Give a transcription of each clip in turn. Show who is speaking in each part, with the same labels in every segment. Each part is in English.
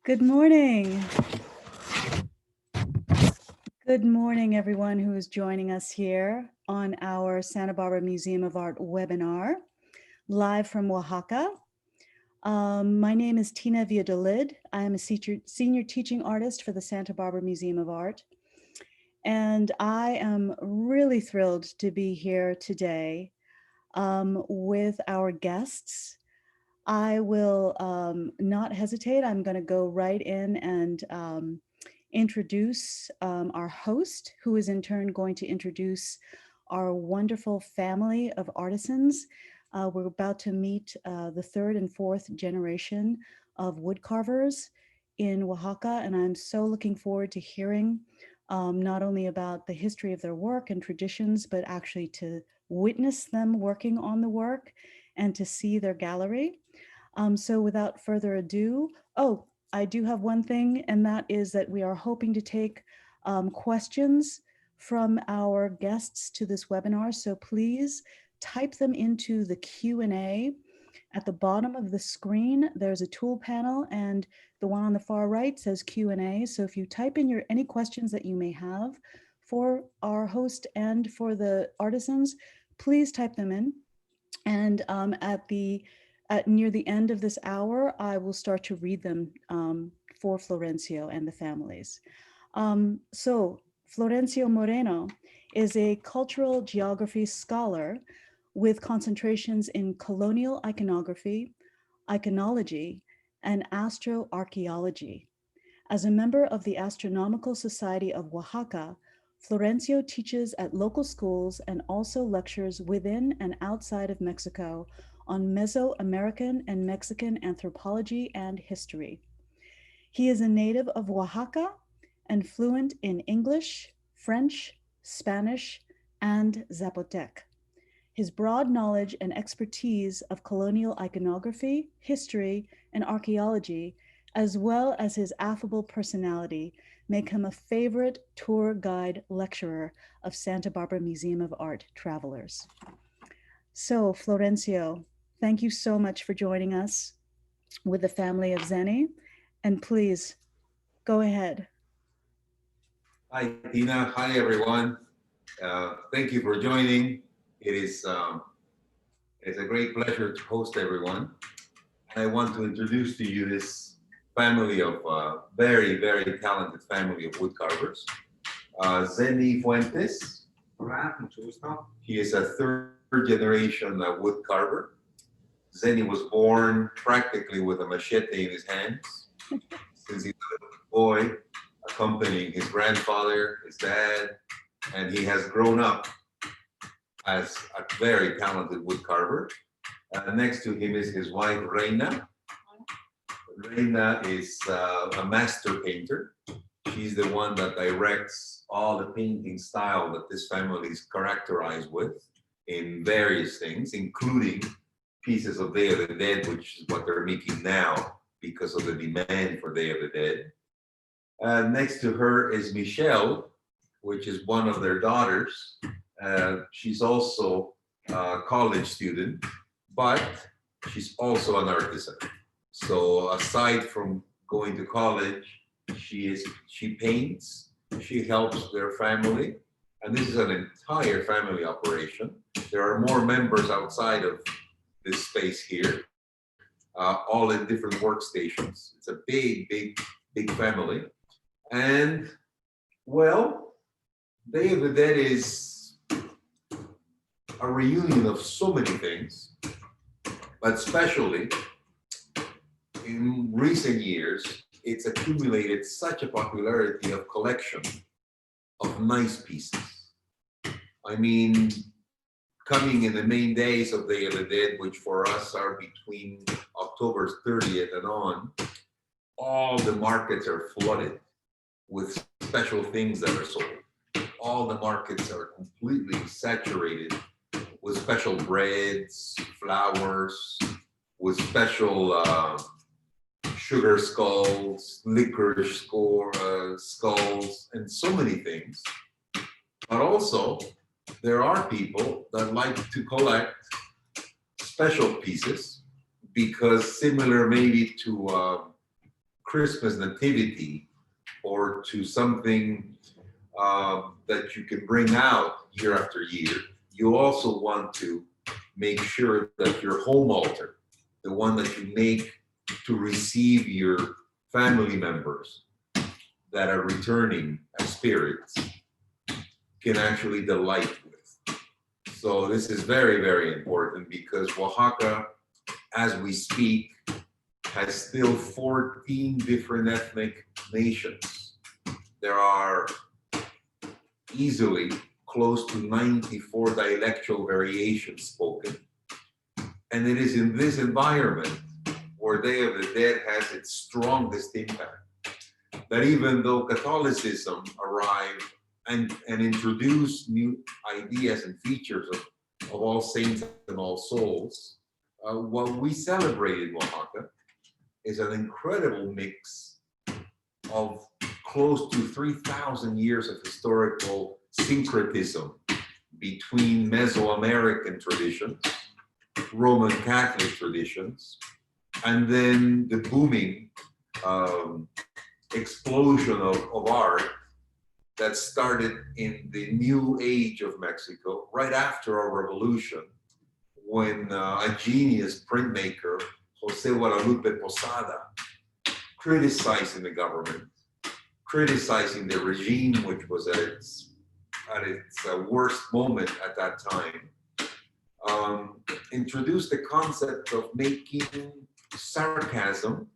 Speaker 1: Good morning. Good morning, everyone who is joining us here on our Santa Barbara Museum of Art webinar, live from Oaxaca. My name is Tina Villadolid. I am a senior teaching artist for the Santa Barbara Museum of Art. And I am really thrilled to be here today with our guests. I will not hesitate. I'm going to go right in and introduce our host, who is in turn going to introduce our wonderful family of artisans. We're about to meet the third and fourth generation of woodcarvers in Oaxaca, and I'm so looking forward to hearing not only about the history of their work and traditions, but actually to witness them working on the work and to see their gallery. So without further ado, I do have one thing, and that is that we are hoping to take questions from our guests to this webinar. So please type them into the Q&A. At the bottom of the screen, there's a tool panel, and the one on the far right says Q&A. So if you type in any questions that you may have for our host and for the artisans, please type them in. And near the end of this hour, I will start to read them for Florencio and the families. So Florencio Moreno is a cultural geography scholar with concentrations in colonial iconography, iconology, and astroarchaeology. As a member of the Astronomical Society of Oaxaca, Florencio teaches at local schools and also lectures within and outside of Mexico on Mesoamerican and Mexican anthropology and history. He is a native of Oaxaca and fluent in English, French, Spanish, and Zapotec. His broad knowledge and expertise of colonial iconography, history, and archaeology, as well as his affable personality, make him a favorite tour guide lecturer of Santa Barbara Museum of Art travelers. So, Florencio, thank you so much for joining us with the family of Zeny, and please go ahead.
Speaker 2: Hi, Tina. Hi, everyone. Thank you for joining. It's a great pleasure to host everyone. I want to introduce to you this family of very, very talented family of woodcarvers. Zeny Fuentes. He is a third generation woodcarver. Zeny was born practically with a machete in his hands since he was a little boy, accompanying his grandfather, his dad, and he has grown up as a very talented woodcarver. Next to him is his wife, Reina. Reina is a master painter. She's the one that directs all the painting style that this family is characterized with in various things, including pieces of Day of the Dead, which is what they're making now because of the demand for Day of the Dead. Next to her is Michelle, which is one of their daughters. She's also a college student, but she's also an artisan. So aside from going to college, she paints, she helps their family, and this is an entire family operation. There are more members outside of this space here, all in different workstations. It's a big, big, big family. And well, Day of the Dead is a reunion of so many things, but especially in recent years, it's accumulated such a popularity of collection of nice pieces. I mean, coming in the main days of Day of the Dead, which for us are between October 30th and on, all the markets are flooded with special things that are sold. All the markets are completely saturated with special breads, flowers, with special sugar skulls, licorice skulls, and so many things. But also, there are people that like to collect special pieces because similar maybe to Christmas nativity or to something that you can bring out year after year, you also want to make sure that your home altar, the one that you make to receive your family members that are returning as spirits, can actually delight with. So this is very, very important because Oaxaca, as we speak, has still 14 different ethnic nations. There are easily close to 94 dialectal variations spoken. And it is in this environment where Day of the Dead has its strongest impact. That even though Catholicism arrived and introduced new ideas and features of All Saints and All Souls, what we celebrate in Oaxaca is an incredible mix of close to 3,000 years of historical syncretism between Mesoamerican traditions, Roman Catholic traditions, and then the booming explosion of art that started in the new age of Mexico, right after our revolution, when a genius printmaker, Jose Guadalupe Posada, criticizing the government, criticizing the regime, which was at its worst moment at that time, introduced the concept of making sarcasm,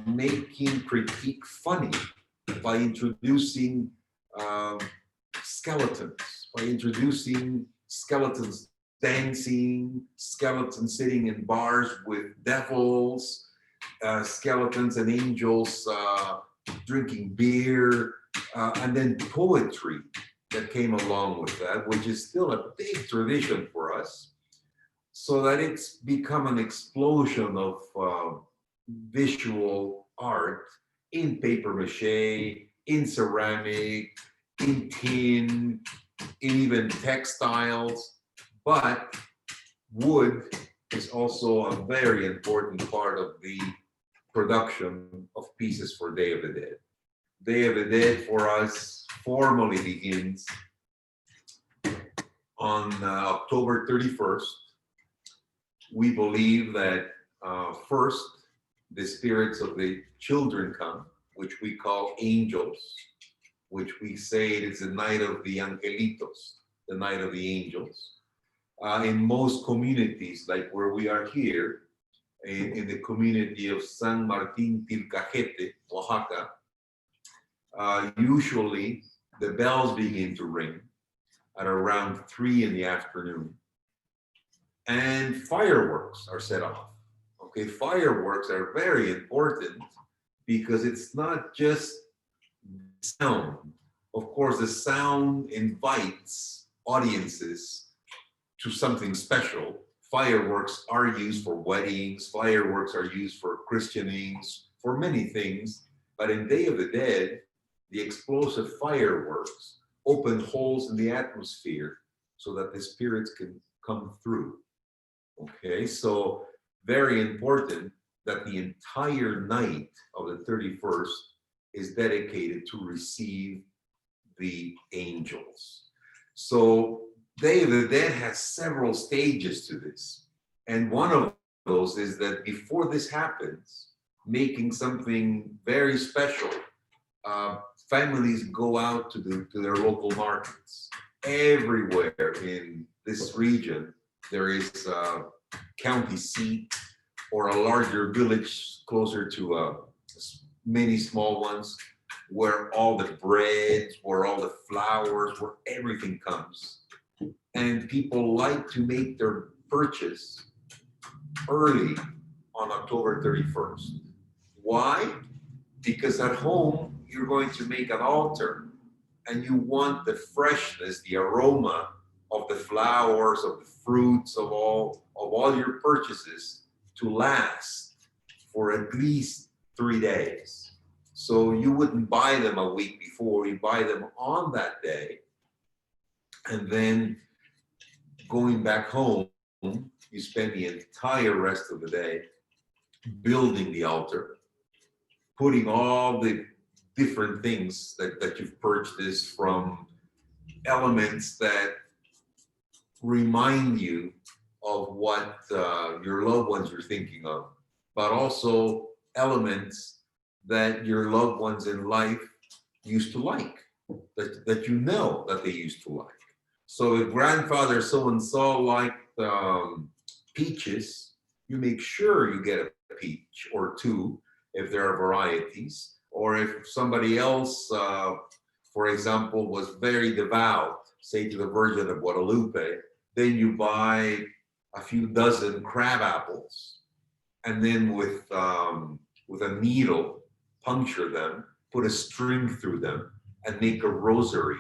Speaker 2: making critique funny by introducing skeletons, by introducing skeletons dancing, skeletons sitting in bars with devils, skeletons and angels drinking beer, and then poetry that came along with that, which is still a big tradition for us, so that it's become an explosion of visual art in paper mache, in ceramic, in tin, in even textiles. But wood is also a very important part of the production of pieces for Day of the Dead. Day of the Dead for us formally begins on October 31st. We believe that first, the spirits of the children come, which we call angels, which we say it is the night of the angelitos, the night of the angels. In most communities, like where we are here, in the community of San Martin Tilcajete, Oaxaca, usually the bells begin to ring at around 3 in the afternoon, and fireworks are set off. Okay, fireworks are very important because it's not just sound. Of course, the sound invites audiences to something special. Fireworks are used for weddings, fireworks are used for christenings, for many things. But in Day of the Dead, the explosive fireworks open holes in the atmosphere so that the spirits can come through. Okay, so very important that the entire night of the 31st is dedicated to receive the angels. So Day of the Dead has several stages to this. And one of those is that before this happens, making something very special, families go out to their local markets. Everywhere in this region, there is a county seat or a larger village closer to many small ones, where all the breads, where all the flowers, where everything comes. And people like to make their purchase early on October 31st. Why? Because at home, you're going to make an altar and you want the freshness, the aroma of the flowers, of the fruits, of all your purchases to last for at least 3 days. So you wouldn't buy them a week before, you buy them on that day. And then going back home, you spend the entire rest of the day building the altar, putting all the different things that you've purchased, from elements that remind you of what your loved ones are thinking of, but also elements that your loved ones in life used to like, that you know that they used to like. So if grandfather so-and-so liked peaches, you make sure you get a peach or two if there are varieties. Or if somebody else, for example, was very devout, say to the Virgin of Guadalupe, then you buy a few dozen crab apples, and then with a needle, puncture them, put a string through them, and make a rosary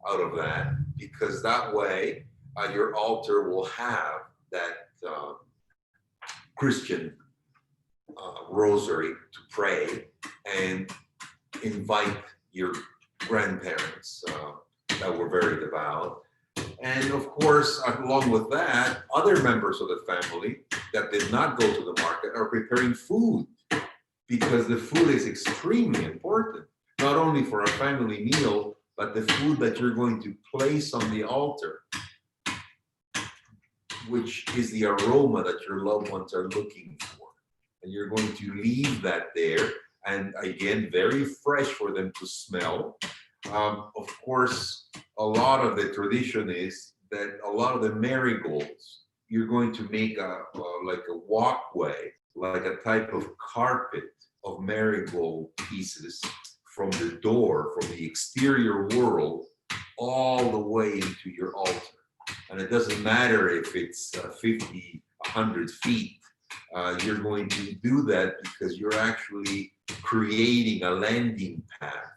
Speaker 2: out of that, because that way your altar will have that Christian rosary to pray and invite your grandparents that were very devout. And of course, along with that, other members of the family that did not go to the market are preparing food, because the food is extremely important, not only for a family meal, but the food that you're going to place on the altar, which is the aroma that your loved ones are looking for. And you're going to leave that there, and again, very fresh for them to smell. Of course, a lot of the tradition is that a lot of the marigolds, you're going to make like a walkway, like a type of carpet of marigold pieces from the door, from the exterior world, all the way into your altar. And it doesn't matter if it's 50, 100 feet. You're going to do that because you're actually creating a landing path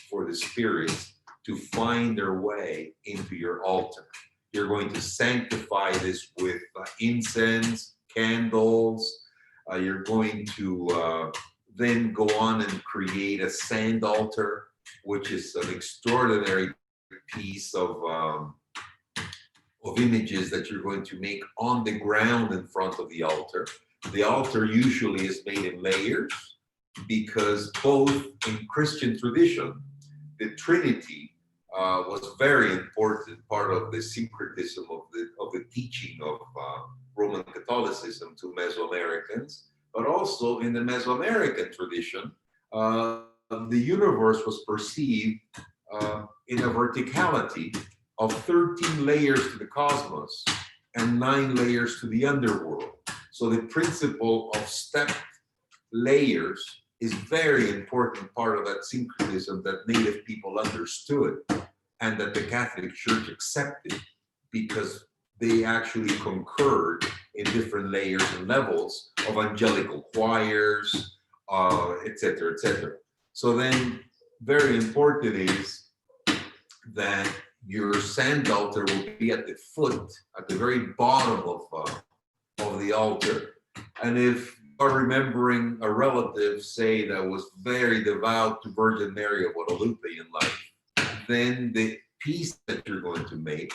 Speaker 2: for the spirits to find their way into your altar. You're going to sanctify this with incense, candles. You're going to then go on and create a sand altar, which is an extraordinary piece of images that you're going to make on the ground in front of the altar. The altar usually is made in layers, because both in Christian tradition, the Trinity was very important part of the syncretism of the teaching of Roman Catholicism to Mesoamericans, but also in the Mesoamerican tradition, the universe was perceived in a verticality of 13 layers to the cosmos and 9 layers to the underworld. So the principle of stepped layers is very important part of that syncretism that Native people understood and that the Catholic Church accepted, because they actually concurred in different layers and levels of angelical choirs, etc., etc. So then very important is that your sand altar will be at the foot, at the very bottom of the altar. And if you are remembering a relative, say, that was very devout to Virgin Mary of Guadalupe in life, then the piece that you're going to make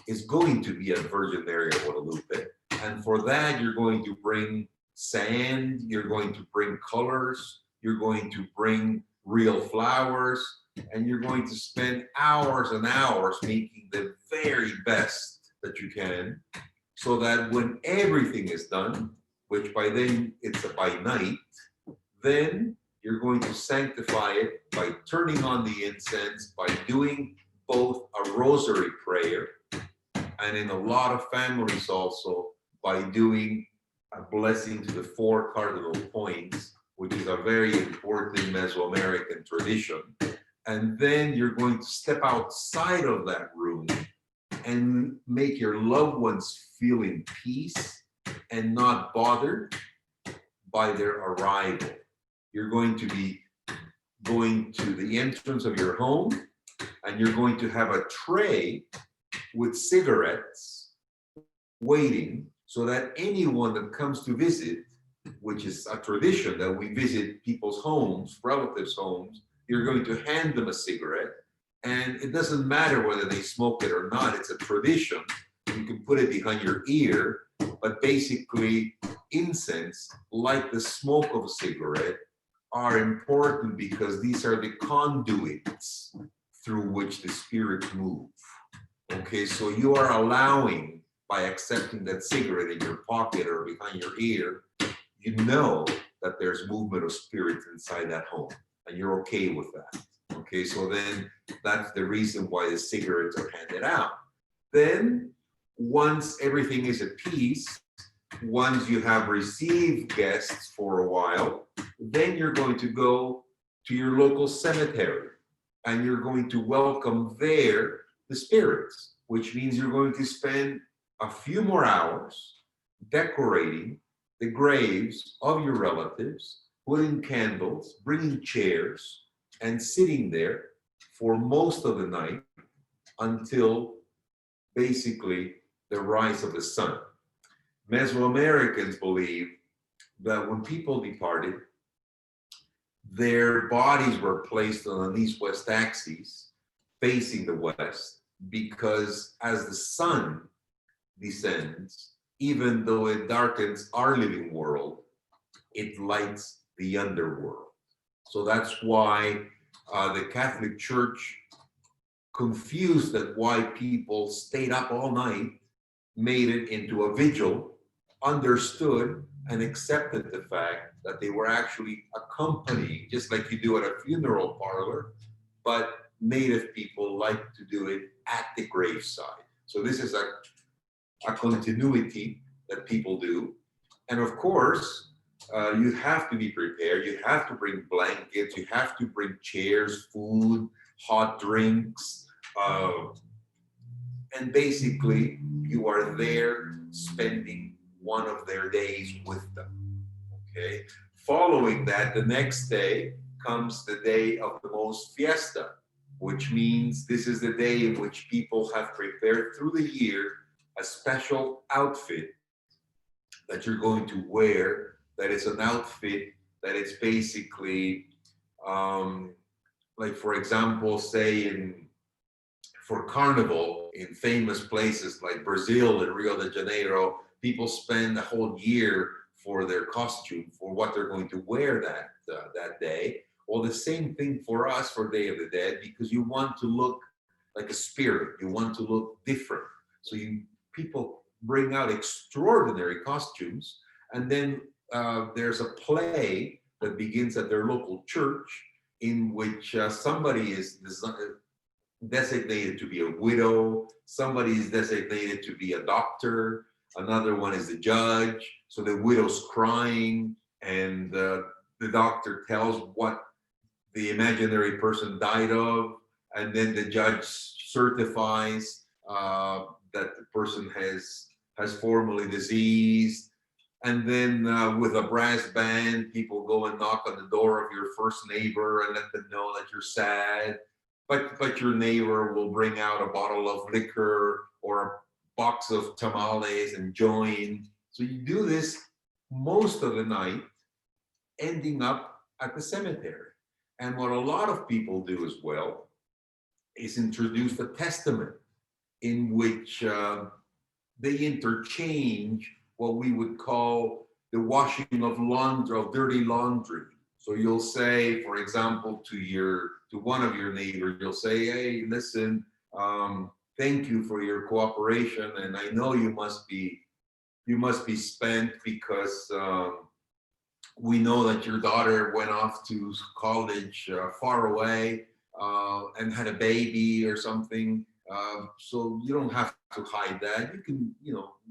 Speaker 2: is going to be a Virgin Mary of Guadalupe. And for that, you're going to bring sand, you're going to bring colors, you're going to bring real flowers, and you're going to spend hours and hours making the very best that you can, so that when everything is done, which by then it's by night, then you're going to sanctify it by turning on the incense, by doing both a rosary prayer, and in a lot of families also by doing a blessing to the 4 cardinal points, which is a very important Mesoamerican tradition. And then you're going to step outside of that room and make your loved ones feel in peace and not bothered by their arrival. You're going to be going to the entrance of your home, and you're going to have a tray with cigarettes waiting, so that anyone that comes to visit, which is a tradition that we visit people's homes, relatives' homes, you're going to hand them a cigarette, and it doesn't matter whether they smoke it or not. It's a tradition. You can put it behind your ear, but basically incense, like the smoke of a cigarette, are important because these are the conduits through which the spirits move. Okay, so you are allowing, by accepting that cigarette in your pocket or behind your ear, you know that there's movement of spirits inside that home, and you're okay with that. Okay, so then that's the reason why the cigarettes are handed out. Then, once everything is at peace, once you have received guests for a while, then you're going to go to your local cemetery and you're going to welcome there the spirits, which means you're going to spend a few more hours decorating the graves of your relatives, putting candles, bringing chairs, and sitting there for most of the night until basically the rise of the sun. Mesoamericans believe that when people departed, their bodies were placed on an east-west axis facing the west because as the sun descends, even though it darkens our living world, it lights the underworld. So that's why the Catholic Church, confused at why people stayed up all night, made it into a vigil, understood and accepted the fact that they were actually accompanying, just like you do at a funeral parlor, but Native people like to do it at the graveside. So this is a continuity that people do. And of course, you have to be prepared. You have to bring blankets. You have to bring chairs, food, hot drinks. And basically, you are there spending one of their days with them. Okay. Following that, the next day comes the day of the most fiesta, which means this is the day in which people have prepared through the year a special outfit that you're going to wear. That is an outfit that is basically, like for example, say for Carnival in famous places like Brazil and Rio de Janeiro, people spend a whole year for their costume, for what they're going to wear that day. Well, the same thing for us for Day of the Dead, because you want to look like a spirit. You want to look different. So people bring out extraordinary costumes, and then there's a play that begins at their local church in which somebody is designated to be a widow, somebody is designated to be a doctor, another one is the judge. So the widow's crying, and the doctor tells what the imaginary person died of, and then the judge certifies that the person has formerly deceased. And then with a brass band, people go and knock on the door of your first neighbor and let them know that you're sad. But your neighbor will bring out a bottle of liquor or a box of tamales and join. So you do this most of the night, ending up at the cemetery. And what a lot of people do as well is introduce a testament in which they interchange what we would call the washing of laundry, of dirty laundry. So you'll say, for example, to one of your neighbors, you'll say, "Hey, listen, thank you for your cooperation, and I know you must be spent because we know that your daughter went off to college far away and had a baby or something. So you don't have to hide that. You can,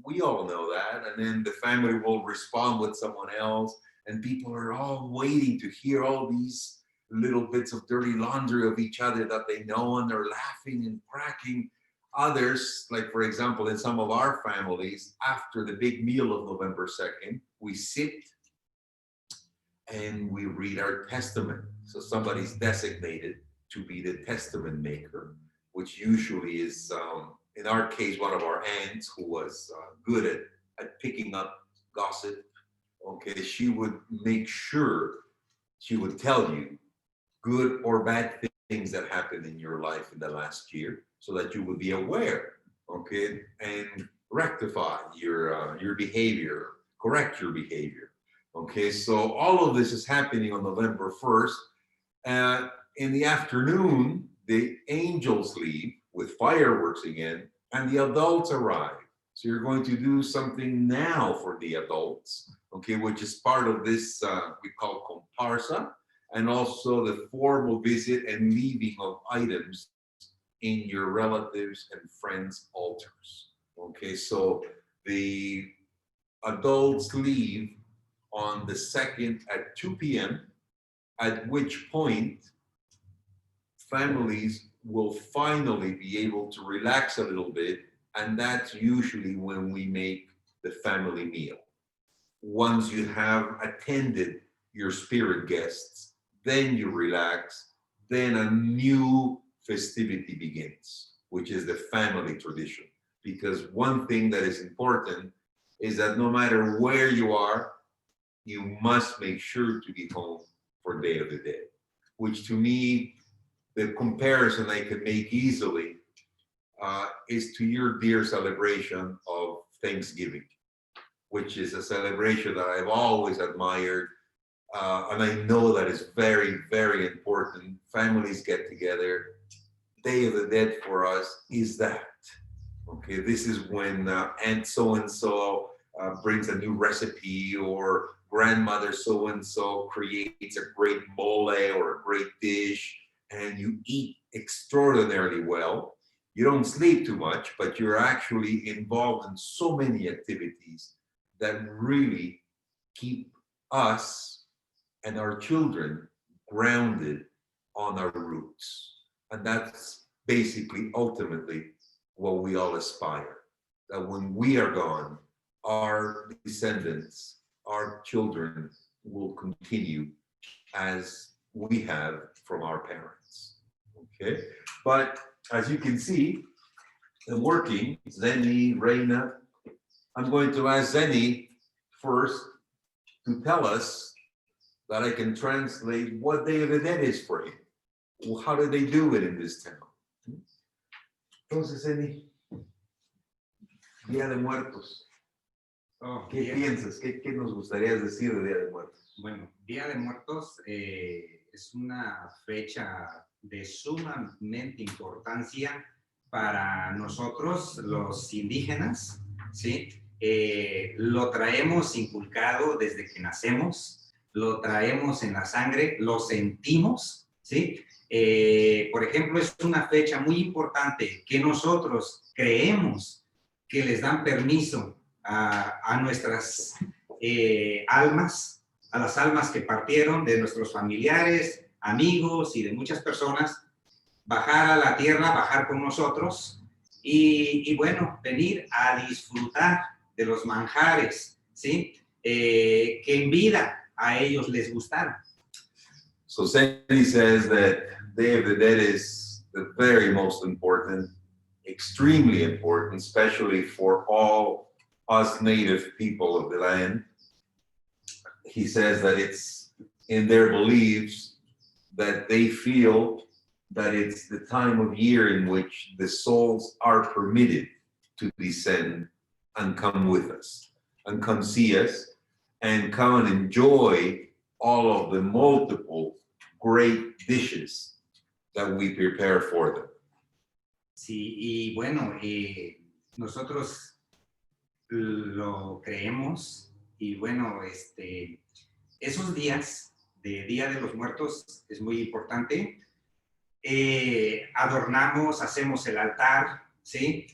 Speaker 2: we all know that." And then the family will respond with someone else, and people are all waiting to hear all these little bits of dirty laundry of each other that they know, and they're laughing and cracking. Others, like for example, in some of our families, after the big meal of November 2nd, we sit and we read our testament. So somebody's designated to be the testament maker, which usually is, in our case, one of our aunts who was good at picking up gossip. Okay, she would make sure she would tell you good or bad things that happened in your life in the last year, so that you would be aware, okay, and rectify your behavior, correct your behavior. Okay, so all of this is happening on November 1st. In the afternoon, the angels leave with fireworks again, and the adults arrive. So you're going to do something now for the adults, okay, which is part of this we call comparsa, and also the formal visit and leaving of items in your relatives and friends' altars. Okay, so the adults leave on the 2nd at 2 p.m., at which point families will finally be able to relax a little bit, and that's usually when we make the family meal. Once you have attended your spirit guests, then you relax, then a new festivity begins, which is the family tradition. Because one thing that is important is that no matter where you are, you must make sure to be home for Day of the Dead, which to me, the comparison I could make easily is to your dear celebration of Thanksgiving, which is a celebration that I've always admired. And I know that it's very, very important. Families get together. Day of the Dead for us is that. Okay, this is when Aunt so-and-so brings a new recipe, or grandmother so-and-so creates a great mole or a great dish, and you eat extraordinarily well. You don't sleep too much, but you're actually involved in so many activities that really keep us and our children grounded on our roots. And that's basically ultimately what we all aspire. That when we are gone, our descendants, our children will continue as we have from our parents. Okay? But as you can see, I'm working, Zeny, Reina. I'm going to ask Zeny first to tell us that I can translate what Day of the Dead is for you. Well, how do they do it in this town? Entonces, Zeny, Día de Muertos.
Speaker 3: Oh,
Speaker 2: ¿Qué piensas? ¿Qué nos gustaría decir de Día de Muertos?
Speaker 3: Bueno, Día de Muertos es una fecha de sumamente importancia para nosotros, los indígenas, ¿sí? Lo traemos inculcado desde que nacemos, lo traemos en la sangre, lo sentimos, ¿sí? Por ejemplo, es una fecha muy importante que nosotros creemos que les dan permiso a nuestras almas, a las almas que partieron de nuestros familiares, amigos y de muchas personas, bajar a la tierra, bajar con nosotros y bueno, venir a disfrutar de los manjares, ¿sí? Que en vida a ellos les gustaron.
Speaker 2: So Zeny says that Day of the Dead is the very most important, extremely important, especially for all us native people of the land. He says that it's in their beliefs that they feel that it's the time of year in which the souls are permitted to descend and come with us, and come see us, and come and enjoy all of the multiple great dishes that we prepare for them.
Speaker 3: Sí, y bueno, nosotros lo creemos y bueno, esos días de Día de los Muertos es muy importante. Adornamos, hacemos el altar, ¿sí?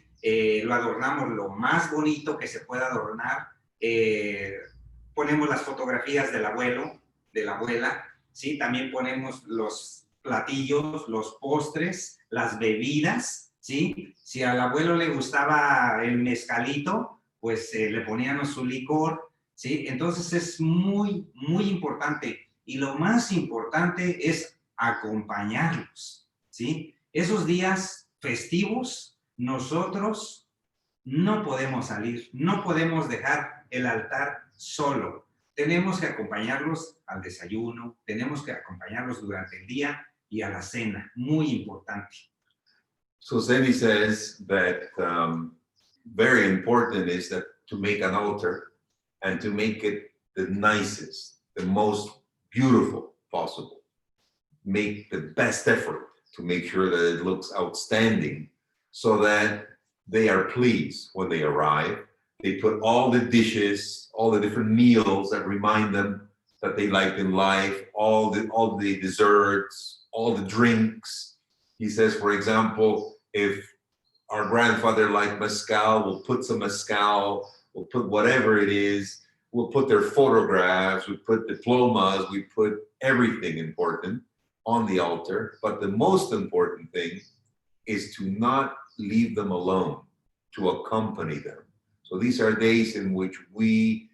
Speaker 3: Lo adornamos lo más bonito que se pueda adornar. Ponemos las fotografías del abuelo, de la abuela, ¿sí? También ponemos los platillos, los postres, las bebidas, ¿sí? Si al abuelo le gustaba el mezcalito, pues le poníamos su licor, ¿sí? Entonces es muy, muy importante. Y lo más importante es acompañarlos, ¿sí? Esos días festivos, nosotros no podemos salir, no podemos dejar el altar solo. Tenemos que acompañarlos al desayuno, tenemos que acompañarlos durante el día y a la cena, muy importante.
Speaker 2: So Zeny says that very important is that to make an altar and to make it the nicest, the most beautiful possible. Make the best effort to make sure that it looks outstanding so that they are pleased when they arrive. They put all the dishes, all the different meals that remind them that they liked in life, all the desserts, all the drinks. He says, for example, if our grandfather liked mezcal, we'll put some mezcal, we'll put whatever it is, we'll put their photographs, we put diplomas, we put everything important on the altar. But the most important thing is to not leave them alone, to accompany them. So these are days in which we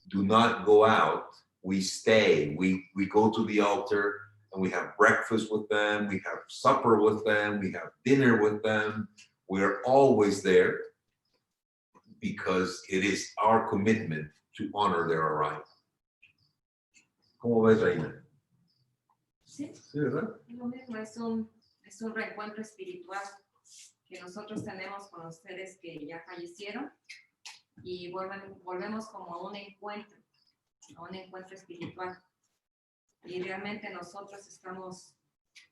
Speaker 2: do not go out, we stay, we go to the altar and we have breakfast with them, we have supper with them, we have dinner with them. We're always there because it is our commitment to honor their arrival. ¿Cómo ves, Reina?
Speaker 4: Sí,
Speaker 2: Sí, ¿verdad?
Speaker 4: lo mismo, es un reencuentro espiritual que nosotros tenemos con los seres que ya fallecieron y volvemos como a un encuentro espiritual. Y realmente nosotros estamos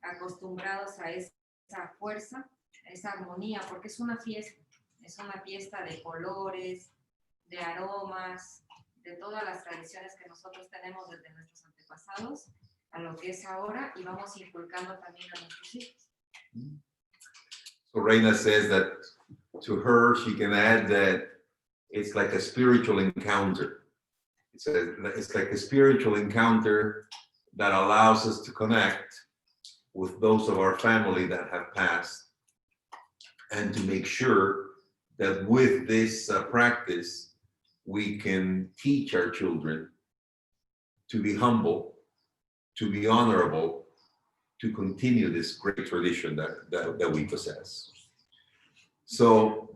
Speaker 4: acostumbrados a esa fuerza, a esa armonía, porque es una fiesta de colores, de aromas, de todas las tradiciones que nosotros tenemos desde nuestros antepasados a lo que es ahora y vamos inculcando también a nuestros hijos.
Speaker 2: So Reina says that to her, she can add that it's like a spiritual encounter. It's like a spiritual encounter that allows us to connect with those of our family that have passed and to make sure that with this practice, we can teach our children to be humble, to be honorable, to continue this great tradition that we possess. So,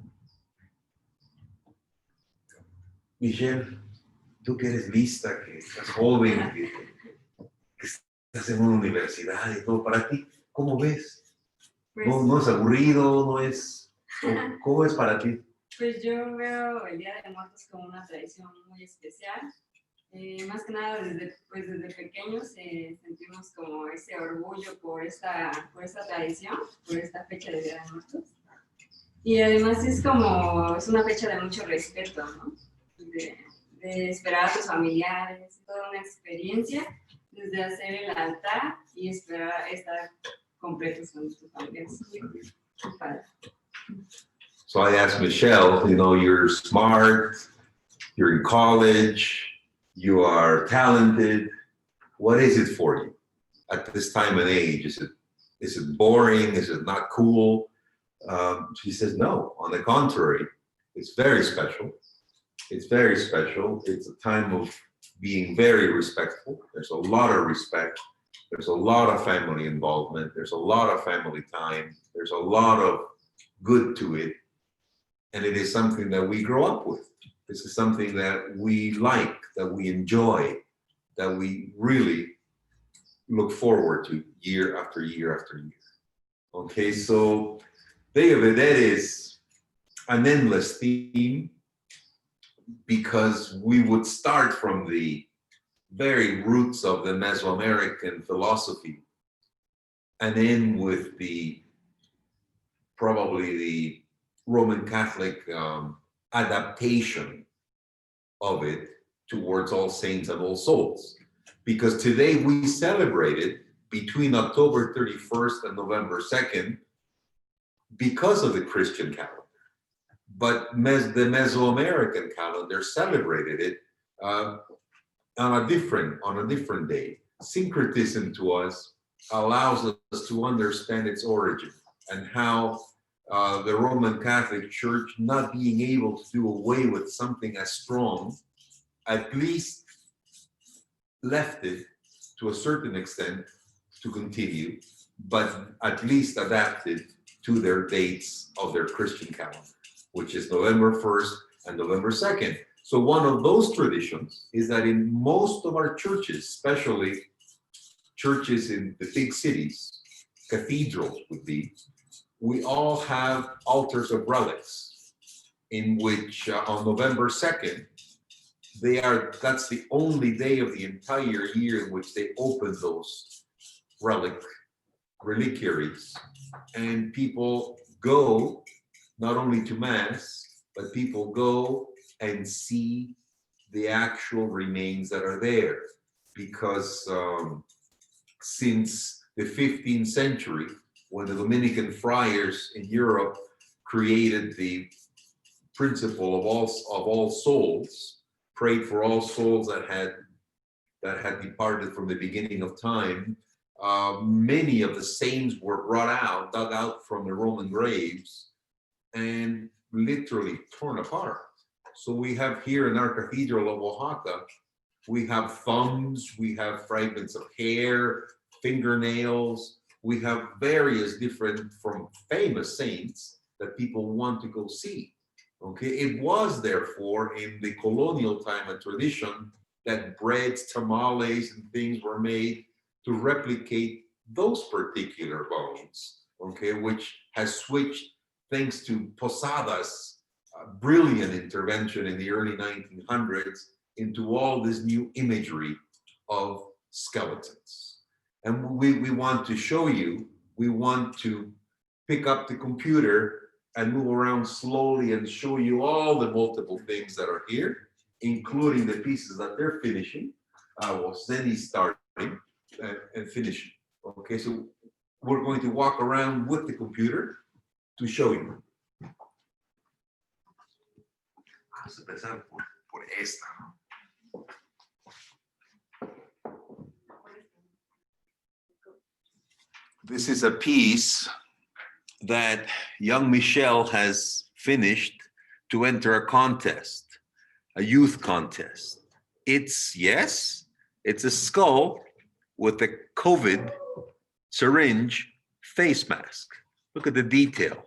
Speaker 2: Michelle, tú que eres lista, que estás joven, que estás en una universidad y todo, para ti, ¿cómo ves?
Speaker 5: Pues,
Speaker 2: No es aburrido, no es... ¿Cómo es para ti?
Speaker 5: pues yo veo el Día de Muertos como una tradición muy especial. Más que nada desde pequeños sentimos como ese orgullo por esta tradición, por esta fecha de Día de Muertos. Y además es una fecha de mucho respeto, ¿no? De esperar a tus familiares, toda una experiencia desde hacer el altar y esperar estar completos con tus familiares. Muy padre.
Speaker 2: So I asked Michelle, you're smart, you're in college, you are talented. What is it for you at this time and age? Is it boring? Is it not cool? She says, no, on the contrary, it's very special. It's very special. It's a time of being very respectful. There's a lot of respect. There's a lot of family involvement. There's a lot of family time. There's a lot of good to it. And it is something that we grow up with. This is something that we like, that we enjoy, that we really look forward to year after year after year. Okay, so Day of the Dead is an endless theme because we would start from the very roots of the Mesoamerican philosophy and end with probably the Roman Catholic adaptation of it towards All Saints and All Souls. Because today we celebrate it between October 31st and November 2nd because of the Christian calendar. But the Mesoamerican calendar celebrated it on a different day. Syncretism to us allows us to understand its origin and how the Roman Catholic Church, not being able to do away with something as strong, at least left it to a certain extent to continue, but at least adapted to their dates of their Christian calendar, which is November 1st and November 2nd. So one of those traditions is that in most of our churches, especially churches in the big cities, cathedrals would be, we all have altars of relics in which on November 2nd, that's the only day of the entire year in which they open those reliquaries, and people go not only to mass, but people go and see the actual remains that are there, because since the 15th century, when the Dominican friars in Europe created the principle of all souls, prayed for all souls that had departed from the beginning of time. Many of the saints were dug out from the Roman graves, and literally torn apart. So we have here in our cathedral of Oaxaca, we have thumbs, we have fragments of hair, fingernails, we have various different from famous saints that people want to go see. Okay, it was therefore in the colonial time a tradition that breads, tamales, and things were made to replicate those particular bones, okay, which has switched thanks to Posadas' brilliant intervention in the early 1900s into all this new imagery of skeletons. And we want to show you, we want to pick up the computer and move around slowly and show you all the multiple things that are here, including the pieces that they're finishing. Zeny starting and finishing. Okay, so we're going to walk around with the computer to show you. Vamos a empezar por esta. This is a piece that young Michelle has finished to enter a contest, a youth contest. It's a skull with a COVID syringe face mask. Look at the detail.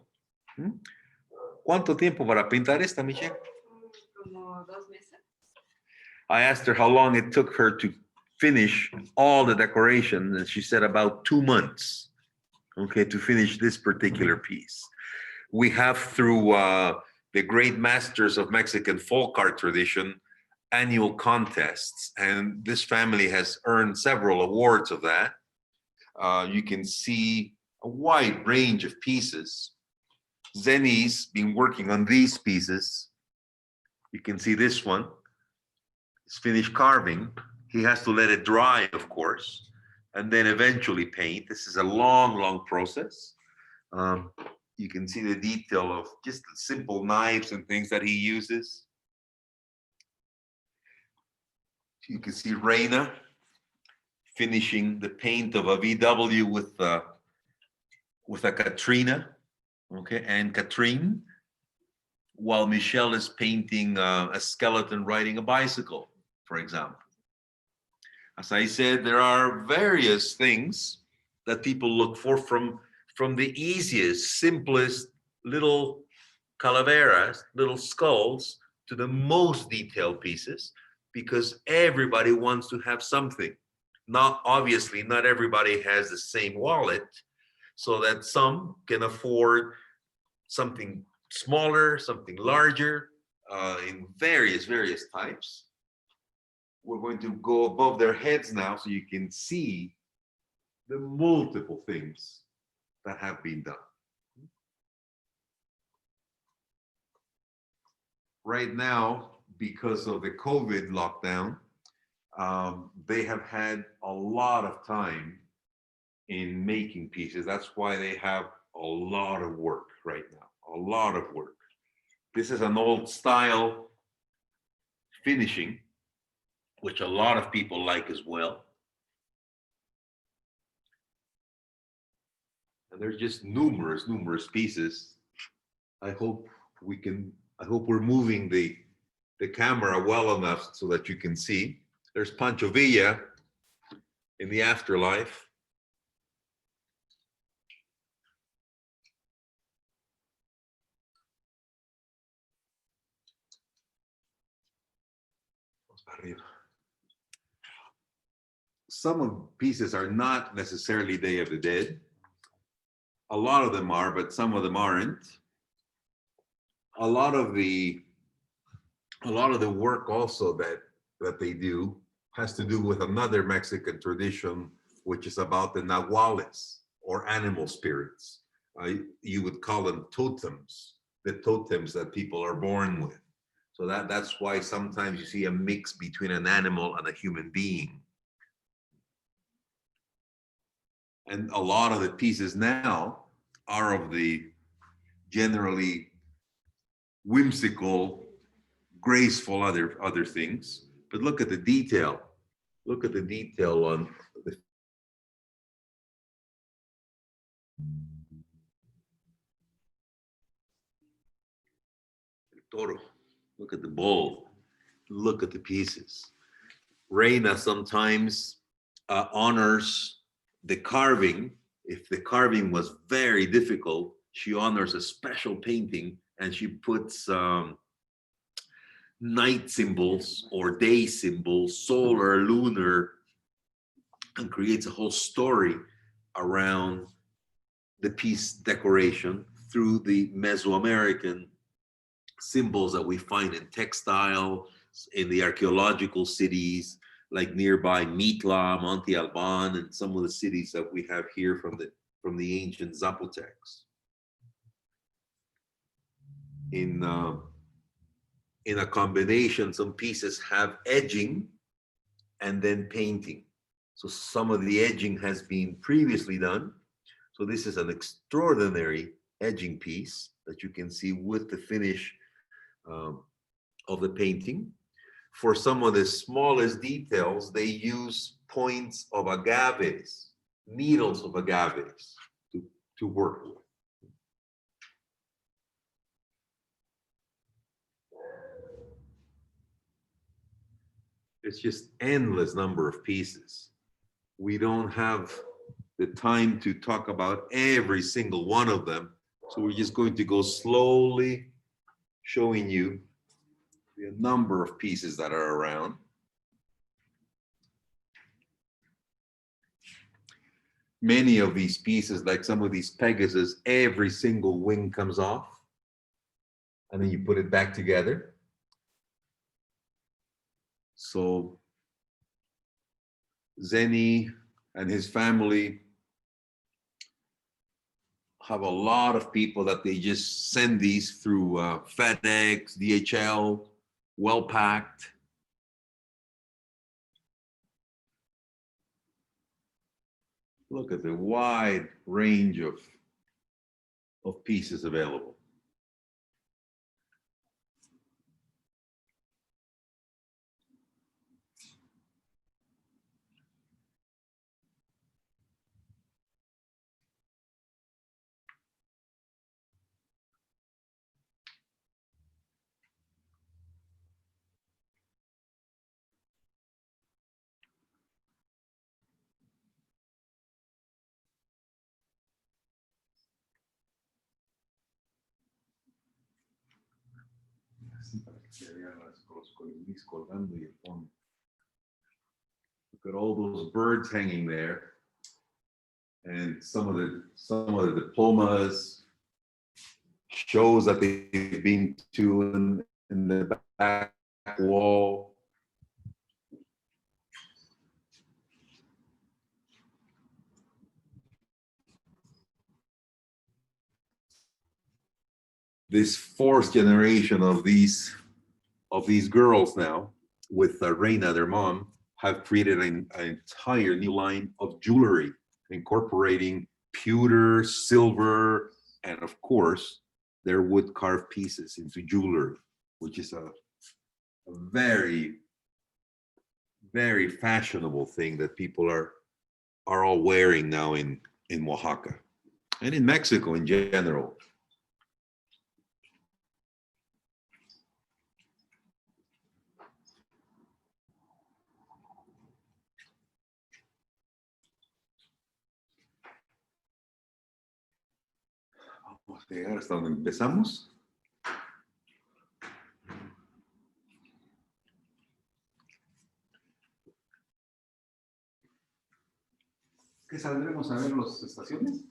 Speaker 2: ¿Cuánto tiempo para pintar esta, Michelle?
Speaker 5: Como 2 meses.
Speaker 2: I asked her how long it took her to finish all the decoration, and she said about 2 months. Okay, to finish this particular piece. We have, through the great masters of Mexican folk art tradition, annual contests, and this family has earned several awards of that. You can see a wide range of pieces. Zeny's been working on these pieces. You can see this one. It's finished carving. He has to let it dry, of course, and then eventually paint. This is a long process. You can see the detail of just simple knives and things that he uses. You can see Reina finishing the paint of a VW with a Katrina, okay, and Katrine, while Michelle is painting a skeleton riding a bicycle, for example. As I said, there are various things that people look for, from the easiest, simplest little calaveras, little skulls, to the most detailed pieces, because everybody wants to have something. Obviously, not everybody has the same wallet, so that some can afford something smaller, something larger, in various types. We're going to go above their heads now so you can see the multiple things that have been done. Right now, because of the COVID lockdown, they have had a lot of time in making pieces. That's why they have a lot of work right now, a lot of work. This is an old style finishing, which a lot of people like as well. And there's just numerous pieces. I hope we're moving the camera well enough so that you can see. There's Pancho Villa in the afterlife. Some of the pieces are not necessarily Day of the Dead. A lot of them are, but some of them aren't. A lot of the work also that that they do has to do with another Mexican tradition, which is about the nahuales or animal spirits. You would call them totems, the totems that people are born with. So that's why sometimes you see a mix between an animal and a human being. And a lot of the pieces now are of the generally whimsical, graceful other things. But look at the detail. Look at the detail on the toro. Look at the bull. Look at the pieces. Reina sometimes honors the carving. If the carving was very difficult, she honors a special painting and she puts night symbols or day symbols, solar, lunar, and creates a whole story around the piece decoration through the Mesoamerican symbols that we find in textile, in the archaeological cities, like nearby Mitla, Monte Alban, and some of the cities that we have here from the ancient Zapotecs. In a combination, some pieces have edging and then painting. So some of the edging has been previously done. So this is an extraordinary edging piece that you can see with the finish of the painting. For some of the smallest details, they use points of agaves, needles of agaves to work with. It's just endless number of pieces. We don't have the time to talk about every single one of them. So we're just going to go slowly showing you the number of pieces that are around. Many of these pieces, like some of these Pegasus, every single wing comes off and then you put it back together. So Zeny and his family have a lot of people that they just send these through FedEx, DHL, well packed. Look at the wide range of pieces available. Look at all those birds hanging there, and some of the diplomas, shows that they've been to in the back wall. This fourth generation of these girls now, with Reina, their mom, have created an entire new line of jewelry, incorporating pewter, silver, and of course, their wood carved pieces into jewelry, which is a very, very fashionable thing that people are all wearing now in Oaxaca and in Mexico in general. Vamos a llegar hasta donde empezamos. ¿Qué saldremos a ver las estaciones?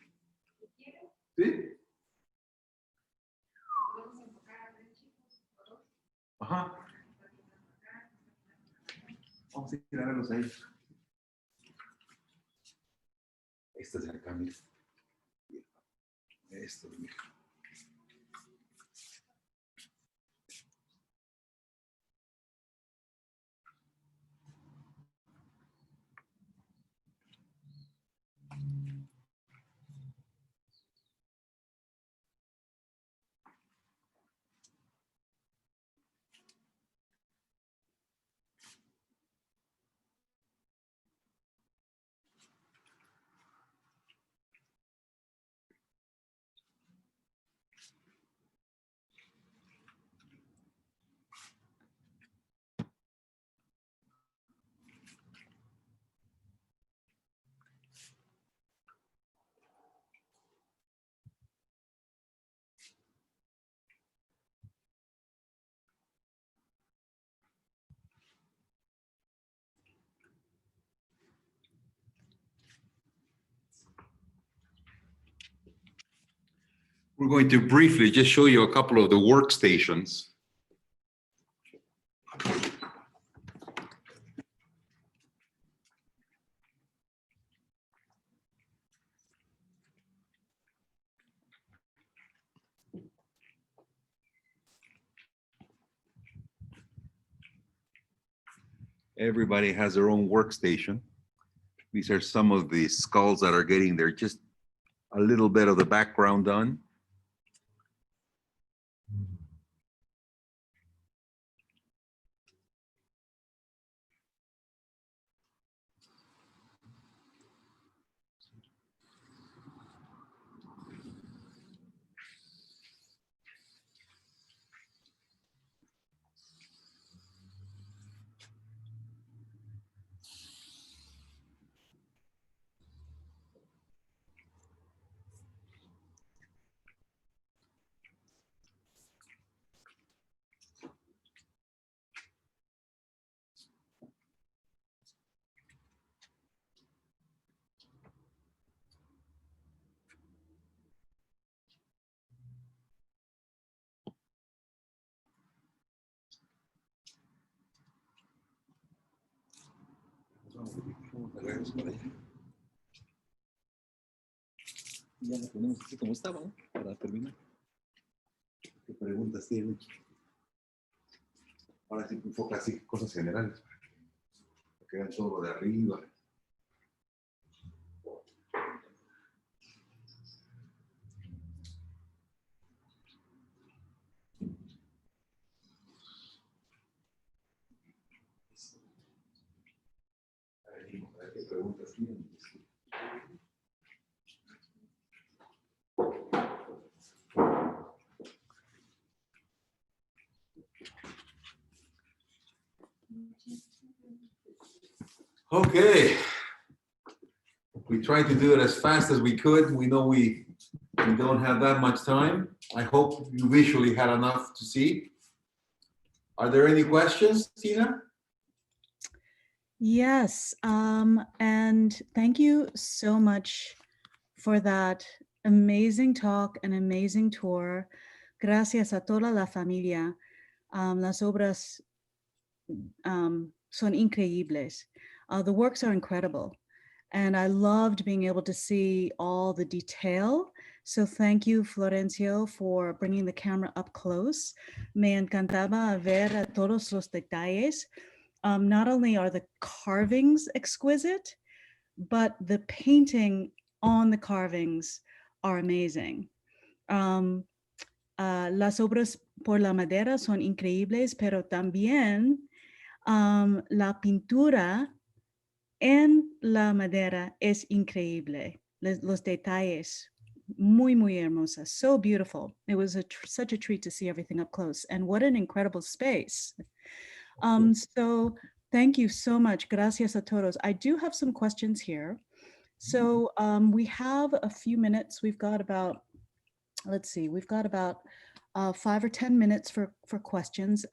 Speaker 2: ¿Sí? Ajá. Vamos a ir a verlos ahí. Esta es de acá, mira. Esto, mira. We're going to briefly just show you a couple of the workstations. Everybody has their own workstation. These are some of the skulls that are getting there, just a little bit of the background done. Ya la ponemos así como estaba, ¿no? Para terminar. ¿Qué preguntas tienen? Ahora sí enfoca así cosas generales. Que vean todo lo de arriba. A ver qué preguntas tienen. Okay. We tried to do it as fast as we could. We know we don't have that much time. I hope you visually had enough to see. Are there any questions, Tina?
Speaker 1: Yes, and thank you so much for that amazing talk and amazing tour. Gracias a toda la familia. Las obras son increíbles. The works are incredible. And I loved being able to see all the detail. So thank you, Florencio, for bringing the camera up close. Me encantaba ver todos los detalles. Not only are the carvings exquisite, but the painting on the carvings are amazing. Las obras por la madera son increíbles, pero también la pintura en la madera es increíble. Los detalles, muy, muy hermosas, so beautiful. It was such a treat to see everything up close, and what an incredible space. So thank you so much. Gracias a todos. I do have some questions here. So we have a few minutes. We've got about, let's see, we've got about 5 or 10 minutes for questions.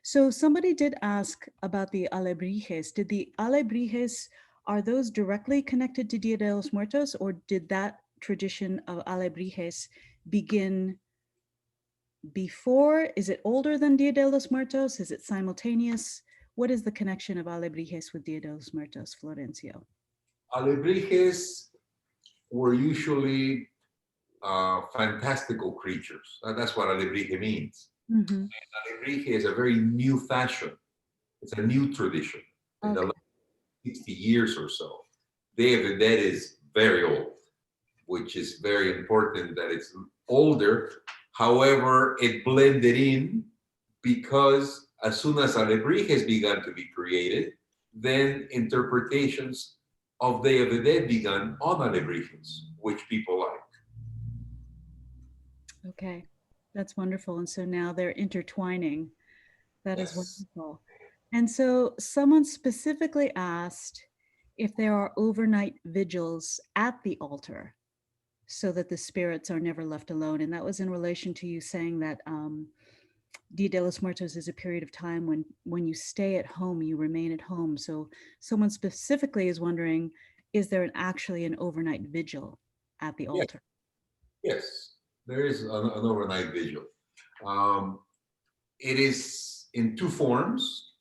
Speaker 1: So somebody did ask about the alebrijes. Did the alebrijes, are those directly connected to Dia de los Muertos, or did that tradition of alebrijes begin before? Is it older than Dia de los Muertos? Is it simultaneous? what is the connection of alebrijes with Dia de los Muertos, Florencio?
Speaker 2: Alebrijes were usually fantastical creatures. That's what alebrije means.
Speaker 1: Mm-hmm.
Speaker 2: Alebrije is a very new fashion. It's a new tradition in the last 60 years or so. Day of the Dead is very old, which is very important that it's older. However, it blended in because as soon as alebrijes began to be created, then interpretations of Day of the Dead began on alebrijes, which people like.
Speaker 1: Okay, that's wonderful. And so now they're intertwining. That is
Speaker 2: Yes.
Speaker 1: wonderful. And so someone specifically asked if there are overnight vigils at the altar so that the spirits are never left alone. And that was in relation to you saying that Dia de los Muertos is a period of time when you stay at home, you remain at home. So someone specifically is wondering, is there actually an overnight vigil at the
Speaker 2: Yes,
Speaker 1: altar?
Speaker 2: yes, there is an overnight vigil. It is in two forms.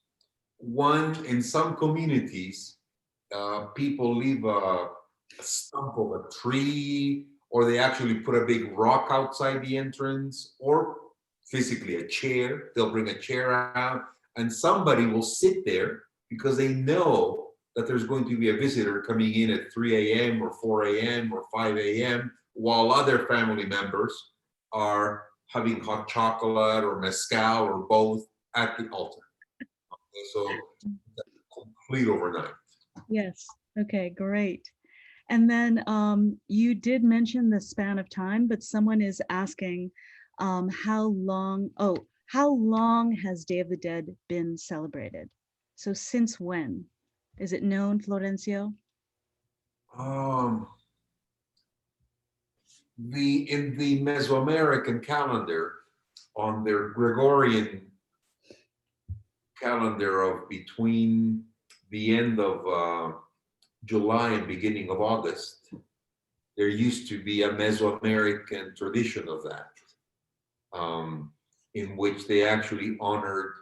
Speaker 2: One, in some communities, people leave a stump of a tree, or they actually put a big rock outside the entrance, or physically a chair. They'll bring a chair out, and somebody will sit there because they know that there's going to be a visitor coming in at 3 a.m. or 4 a.m. or 5 a.m., while other family members are having hot chocolate or mezcal or both at the altar. So complete overnight.
Speaker 1: Yes. Okay, great. And then you did mention the span of time, but someone is asking how long has Day of the Dead been celebrated? So since when? Is it known, Florencio?
Speaker 2: Um, in the Mesoamerican calendar, on their Gregorian calendar of between the end of July and beginning of August, there used to be a Mesoamerican tradition of that, in which they actually honored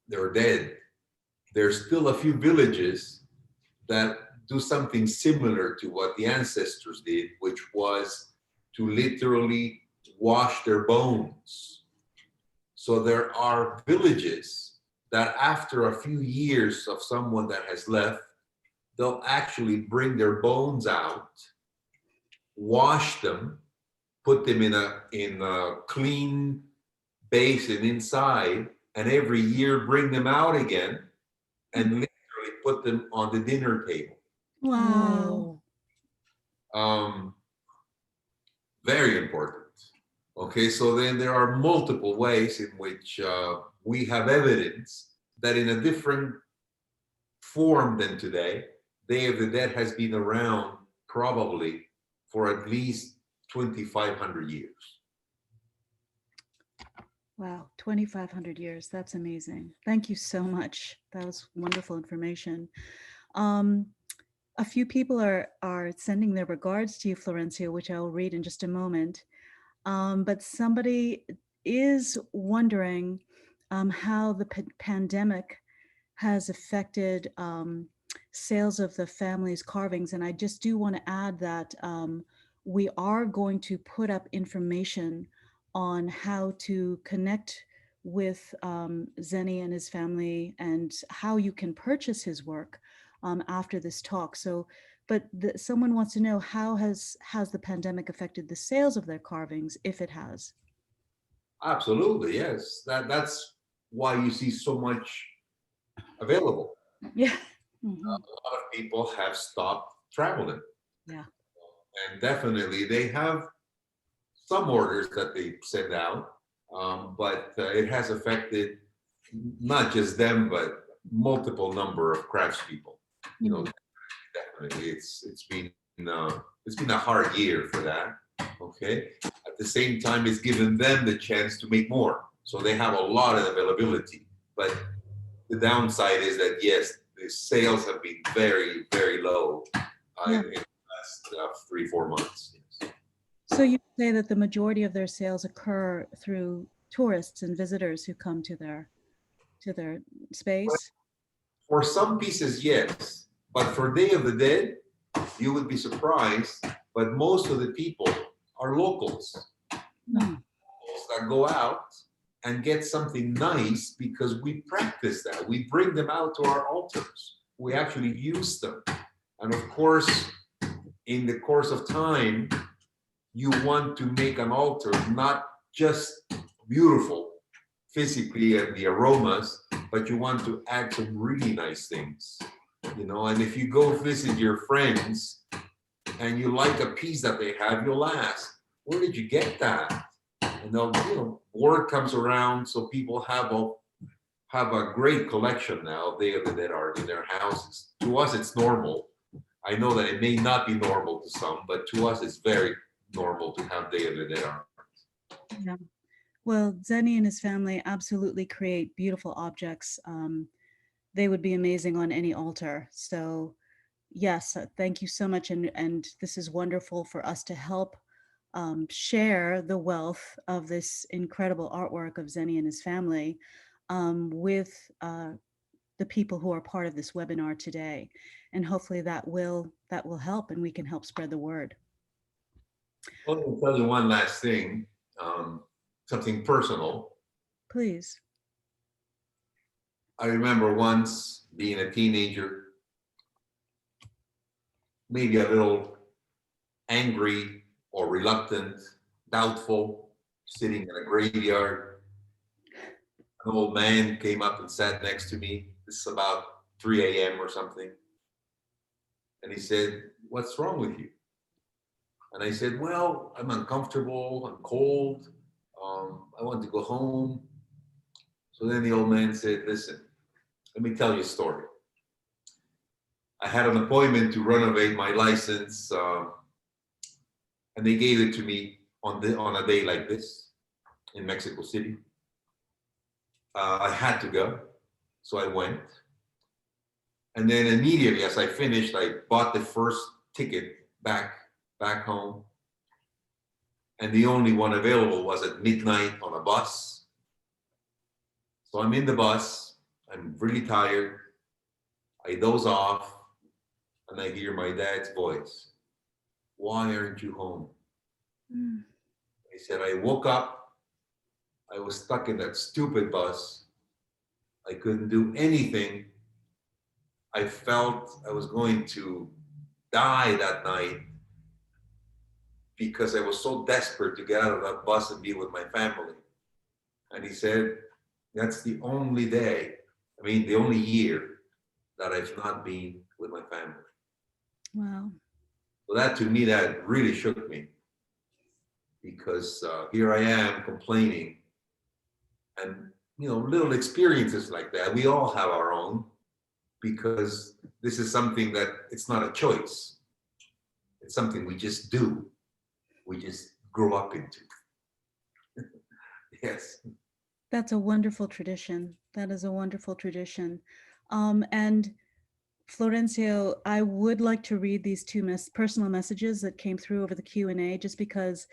Speaker 2: their dead. There's still a few villages that do something similar to what the ancestors did, which was to literally wash their bones. So there are villages that after a few years of someone that has left, they'll actually bring their bones out, wash them, put them in a clean basin inside, and every year bring them out again and literally put them on the dinner table.
Speaker 1: Wow.
Speaker 2: Very important. Okay, so then there are multiple ways in which we have evidence that in a different form than today, Day of the Dead has been around probably for at least 2,500 years.
Speaker 1: Wow, 2,500 years. That's amazing. Thank you so much. That was wonderful information. A few people are sending their regards to you, Florencio, which I will read in just a moment. But somebody is wondering how the pandemic has affected sales of the family's carvings. And I just do want to add that we are going to put up information on how to connect with Zeny and his family and how you can purchase his work after this talk. So, but someone wants to know how has the pandemic affected the sales of their carvings, if it has?
Speaker 2: Absolutely, yes. That's why you see so much available.
Speaker 1: Yeah.
Speaker 2: A lot of people have stopped traveling.
Speaker 1: Yeah.
Speaker 2: And definitely they have some orders that they send out, but it has affected not just them, but multiple number of craftspeople. You know, definitely it's been a hard year for that. Okay. At the same time, it's given them the chance to make more, so they have a lot of availability. But the downside is that yes, the sales have been very, very low in the last 3-4 months. Yes.
Speaker 1: So you say that the majority of their sales occur through tourists and visitors who come to to their space?
Speaker 2: For some pieces, yes. But for Day of the Dead, you would be surprised, but most of the people are locals
Speaker 1: Hmm.
Speaker 2: that go out and get something nice because we practice that. We bring them out to our altars. We actually use them. And of course, in the course of time, you want to make an altar not just beautiful physically and the aromas, but you want to add some really nice things, you know. And if you go visit your friends and you like a piece that they have, you'll ask, where did you get that? And they'll, you know, word comes around, so people have a great collection now of Day of the Dead art in their houses. To us, it's normal. I know that it may not be normal to some, but to us, it's very normal to have Day of the Dead art.
Speaker 1: Yeah. Well, Zeny and his family absolutely create beautiful objects. They would be amazing on any altar. So yes, thank you so much. And this is wonderful for us to help share the wealth of this incredible artwork of Zeny and his family with the people who are part of this webinar today. And hopefully that will help and we can help spread the word.
Speaker 2: Well, I'll tell you one last thing, something personal.
Speaker 1: Please.
Speaker 2: I remember once being a teenager, maybe a little angry or reluctant, doubtful, sitting in a graveyard. An old man came up and sat next to me. This is about 3 a.m. or something. And he said, "What's wrong with you?" And I said, "Well, I'm uncomfortable, I'm cold, I want to go home." So then the old man said, "Listen, let me tell you a story. I had an appointment to renovate my license, and they gave it to me on a day like this in Mexico City. I had to go, so I went. And then immediately as I finished, I bought the first ticket back home. And the only one available was at midnight on a bus. So I'm in the bus, I'm really tired. I doze off and I hear my dad's voice. "Why aren't you home?"
Speaker 1: Mm.
Speaker 2: He said, "I woke up, I was stuck in that stupid bus. I couldn't do anything. I felt I was going to die that night because I was so desperate to get out of that bus and be with my family." And he said, "That's the only day, the only year that I've not been with my family."
Speaker 1: Wow.
Speaker 2: So that to me, that really shook me because here I am complaining and, little experiences like that. We all have our own because this is something that it's not a choice. It's something we just do. We just grow up into. Yes.
Speaker 1: That's a wonderful tradition. That is a wonderful tradition. And Florencio, I would like to read these two personal messages that came through over the Q&A, just because,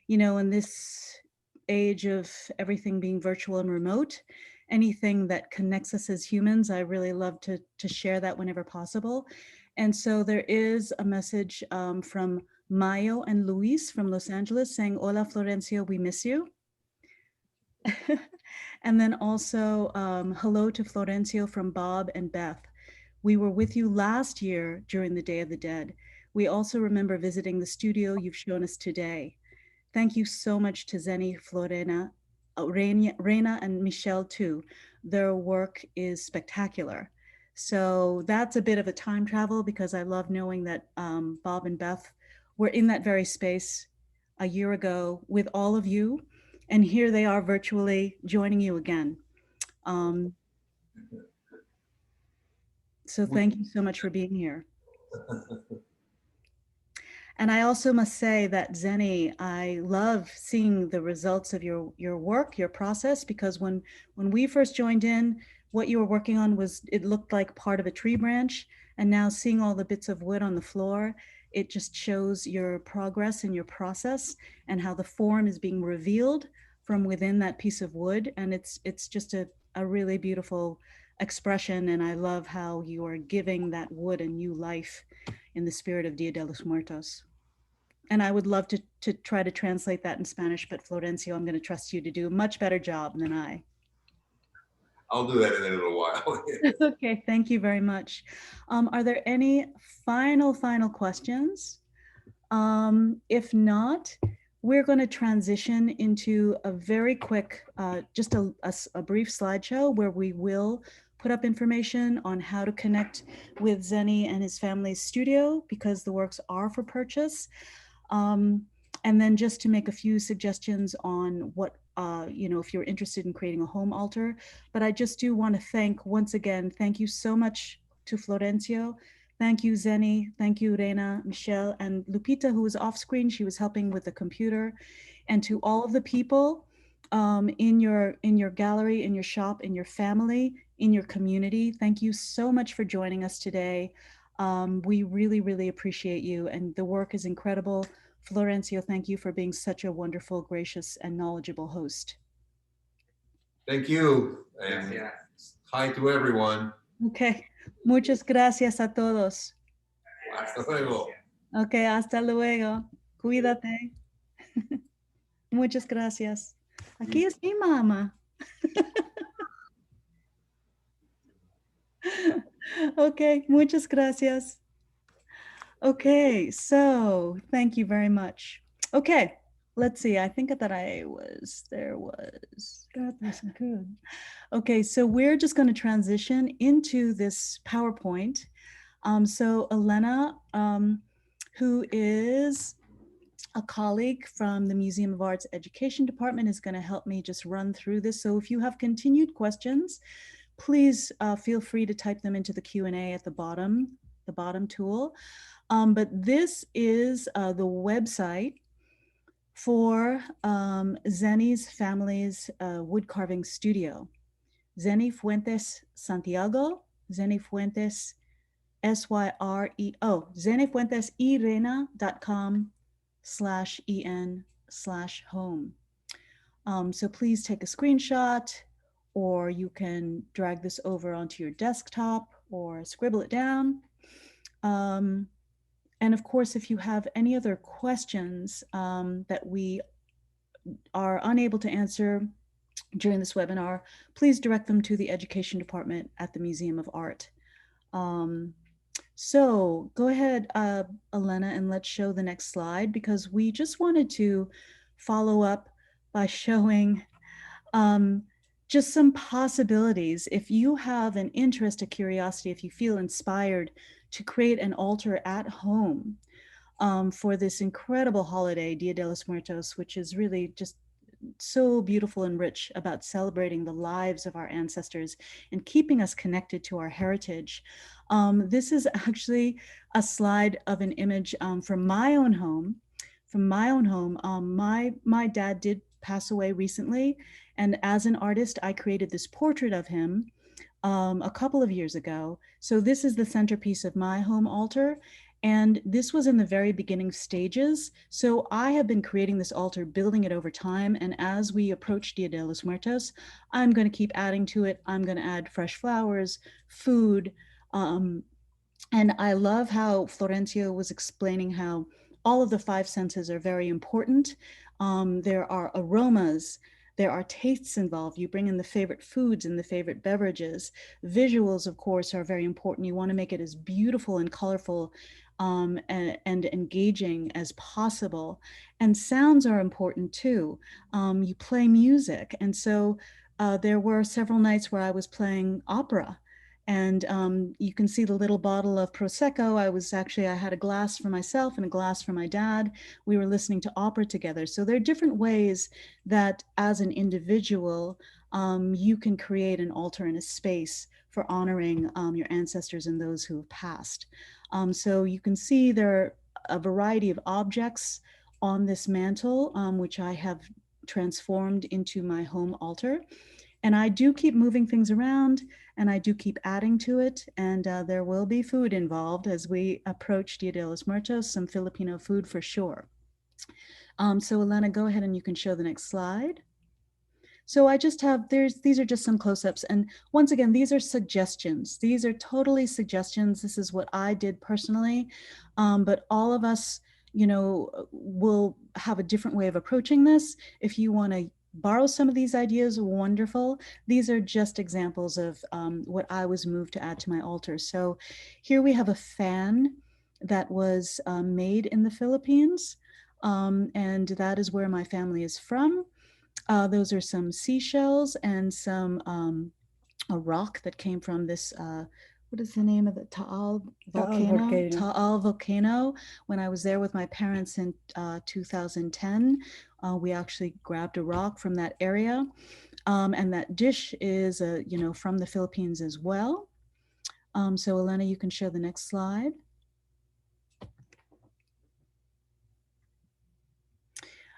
Speaker 1: in this age of everything being virtual and remote, anything that connects us as humans, I really love to share that whenever possible. And so there is a message from Mayo and Luis from Los Angeles saying, "Hola Florencio, we miss you." And then also, hello to Florencio from Bob and Beth. "We were with you last year during the Day of the Dead. We also remember visiting the studio you've shown us today. Thank you so much to Zeny, Reina, and Michelle too. Their work is spectacular." So that's a bit of a time travel because I love knowing that Bob and Beth were in that very space a year ago with all of you. And here they are virtually joining you again. So thank you so much for being here. And I also must say that Zeny, I love seeing the results of your work, your process, because when we first joined in, what you were working on it looked like part of a tree branch. And now seeing all the bits of wood on the floor, it just shows your progress and your process and how the form is being revealed from within that piece of wood. And it's just a a really beautiful expression, and I love how you are giving that wood a new life in the spirit of Dia de los Muertos. And I would love to try to translate that in Spanish, but Florencio, I'm going to trust you to do a much better job than I.
Speaker 2: I'll do that in a little while.
Speaker 1: Okay, thank you very much. Are there any final questions? If not, we're going to transition into a very quick, just a brief slideshow where we will put up information on how to connect with Zeny and his family's studio, because the works are for purchase. And then just to make a few suggestions on what, if you're interested in creating a home altar. But I just do want to thank, once again, thank you so much to Florencio. Thank you, Zeny. Thank you, Reina, Michelle, and Lupita, who was off screen. She was helping with the computer. And to all of the people in your gallery, in your shop, in your family, in your community, thank you so much for joining us today. We really, really appreciate you, and the work is incredible. Florencio, thank you for being such a wonderful, gracious, and knowledgeable host.
Speaker 2: Thank you, and
Speaker 3: Gracias.
Speaker 2: hi to everyone.
Speaker 1: Okay, muchas gracias a todos.
Speaker 2: Hasta luego.
Speaker 1: Okay, hasta luego. Cuídate. Muchas gracias. Aquí es mi mamá. Okay, muchas gracias. Okay, so thank you very much. Okay, let's see. I think that there was. God, that's good. Okay, so we're just going to transition into this PowerPoint. So Elena, who is a colleague from the Museum of Art's Education Department, is going to help me just run through this. So if you have continued questions, please feel free to type them into the Q&A at the bottom tool. But this is the website for Zeny's family's wood carving studio. Zeny Fuentes Santiago, Zeny Fuentes zenyfuentesirena.com/en/home. So please take a screenshot, or you can drag this over onto your desktop or scribble it down. And of course, if you have any other questions that we are unable to answer during this webinar, please direct them to the Education Department at the Museum of Art. So go ahead, Elena, and let's show the next slide, because we just wanted to follow up by showing just some possibilities. If you have an interest, a curiosity, if you feel inspired to create an altar at home for this incredible holiday, Dia de los Muertos, which is really just so beautiful and rich about celebrating the lives of our ancestors and keeping us connected to our heritage. This is actually a slide of an image from my own home. My dad did pass away recently, and as an artist, I created this portrait of him a couple of years ago. So this is the centerpiece of my home altar. And this was in the very beginning stages. So I have been creating this altar, building it over time. And as we approach Dia de los Muertos, I'm going to keep adding to it. I'm going to add fresh flowers, food. And I love how Florencio was explaining how all of the five senses are very important. There are aromas. There are tastes involved. You bring in the favorite foods and the favorite beverages. Visuals, of course, are very important. You want to make it as beautiful and colorful and engaging as possible. And sounds are important too. You play music. And so there were several nights where I was playing opera. And you can see the little bottle of Prosecco. I had a glass for myself and a glass for my dad. We were listening to opera together. So there are different ways that as an individual, you can create an altar in a space for honoring your ancestors and those who have passed. So you can see there are a variety of objects on this mantle, which I have transformed into my home altar. And I do keep moving things around, and I do keep adding to it. And there will be food involved as we approach Dia de los Muertos, some Filipino food for sure. So Elena, go ahead and you can show the next slide. So I just have, these are just some close-ups. And once again, these are suggestions. These are totally suggestions. This is what I did personally. But all of us, you know, will have a different way of approaching this. If you want to borrow some of these ideas, wonderful. These are just examples of what I was moved to add to my altar. So here we have a fan that was made in the Philippines. And that is where my family is from. Those are some seashells and some a rock that came from this what is the name of the Taal volcano? Taal volcano. When I was there with my parents in 2010, we actually grabbed a rock from that area, and that dish is you know, from the Philippines as well. So Elena, you can show the next slide.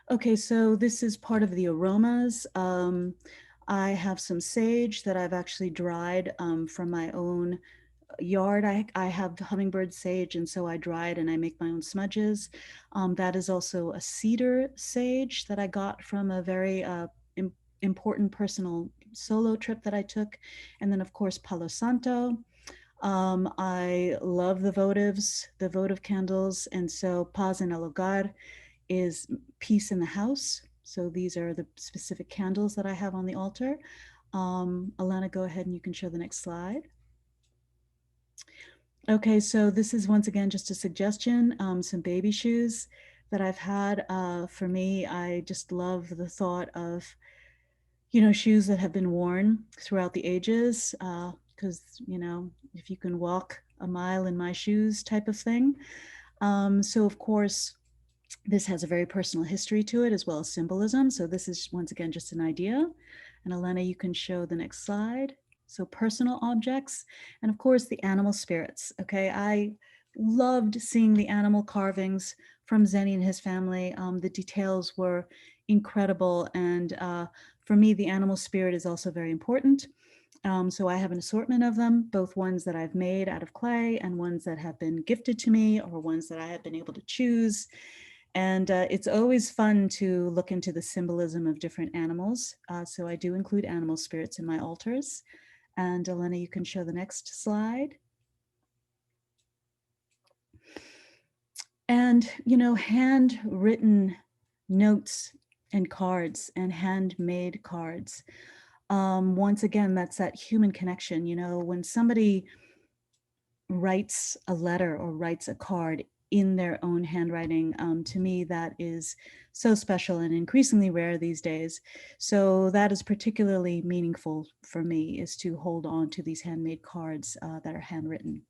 Speaker 1: Okay, so this is part of the aromas. I have some sage that I've actually dried from my own yard. I have hummingbird sage, and so I dry it and I make my own smudges. That is also a cedar sage that I got from a very important personal solo trip that I took. And then of course, Palo Santo. I love the votives, the votive candles. And so Paz en el Hogar is peace in the house. So these are the specific candles that I have on the altar. Alana, go ahead and you can show the next slide. Okay, so this is once again just a suggestion, some baby shoes that I've had. For me, I just love the thought of, you know, shoes that have been worn throughout the ages, because, you know, if you can walk a mile in my shoes type of thing. So of course, this has a very personal history to it as well as symbolism. So this is once again just an idea. And Elena, you can show the next slide. So personal objects, and of course the animal spirits. Okay, I loved seeing the animal carvings from Zeny and his family. The details were incredible, and for me, the animal spirit is also very important. So I have an assortment of them, both ones that I've made out of clay and ones that have been gifted to me, or ones that I have been able to choose. And it's always fun to look into the symbolism of different animals. So I do include animal spirits in my altars. And Elena, you can show the next slide. And, you know, handwritten notes and cards and handmade cards. Once again, that's that human connection. You know, when somebody writes a letter or writes a card in their own handwriting, to me, that is so special and increasingly rare these days. So that is particularly meaningful for me, is to hold on to these handmade cards that are handwritten.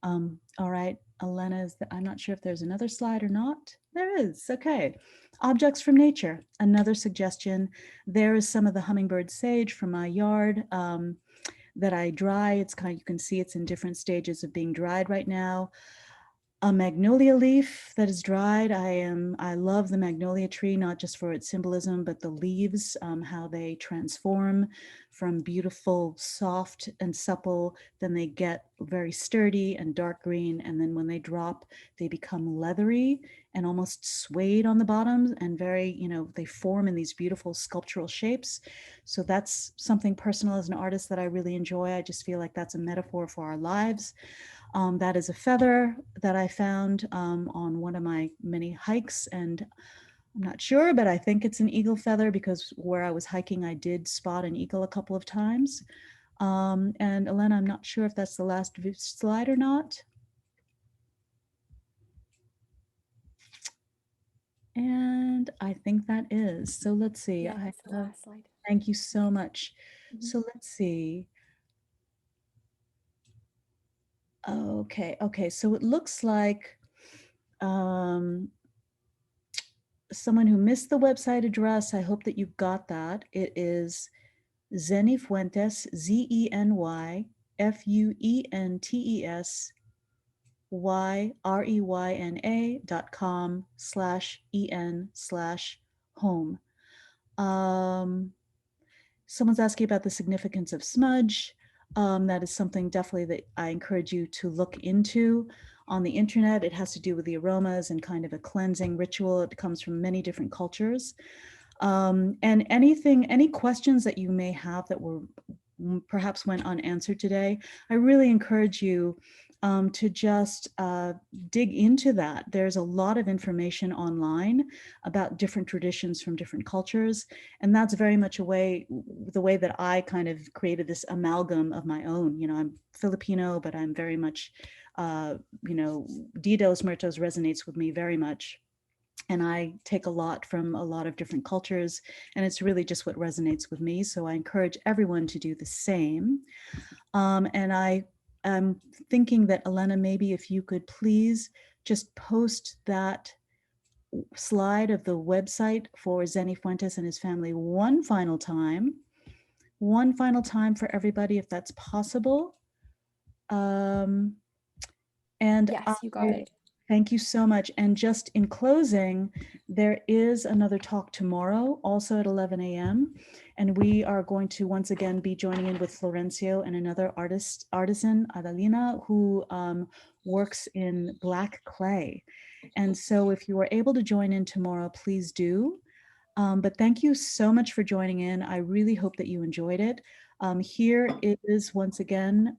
Speaker 1: All right, Elena, I'm not sure if there's another slide or not. There is, okay. Objects from nature, another suggestion. There is some of the hummingbird sage from my yard that I dry. It's kind of, you can see it's in different stages of being dried right now. A magnolia leaf that is dried. I love the magnolia tree, not just for its symbolism, but the leaves, how they transform from beautiful, soft and supple, then they get very sturdy and dark green. And then when they drop, they become leathery and almost suede on the bottom, and very, you know, they form in these beautiful sculptural shapes. So that's something personal as an artist that I really enjoy. I just feel like that's a metaphor for our lives. That is a feather that I found on one of my many hikes, and I'm not sure, but I think it's an eagle feather because where I was hiking, I did spot an eagle a couple of times. And Elena, I'm not sure if that's the last slide or not. And I think that is. So let's see.
Speaker 6: Yeah, that's the last slide.
Speaker 1: Thank you so much. So let's see. Okay, so it looks like someone who missed the website address, I hope that you got that. It is Zeny Fuentes, ZenyFuentes.com/en/home. Someone's asking about the significance of smudge. That is something definitely that I encourage you to look into on the internet. It has to do with the aromas and kind of a cleansing ritual. It comes from many different cultures. And any questions that you may have that were perhaps went unanswered today, I really encourage you to just dig into that. There's a lot of information online about different traditions from different cultures. And that's very much the way that I kind of created this amalgam of my own. You know, I'm Filipino, but I'm very much, you know, Didos Muertos resonates with me very much. And I take a lot from a lot of different cultures, and it's really just what resonates with me. So I encourage everyone to do the same. And I'm thinking that, Elena, maybe if you could please just post that slide of the website for Zeny Fuentes and his family one final time for everybody, if that's possible. And
Speaker 6: Yes, you got it.
Speaker 1: Thank you so much. And just in closing, there is another talk tomorrow, also at 11 a.m. And we are going to once again be joining in with Florencio and another artisan, Adalina, who works in black clay. And so if you are able to join in tomorrow, please do. But thank you so much for joining in. I really hope that you enjoyed it. Here is once again,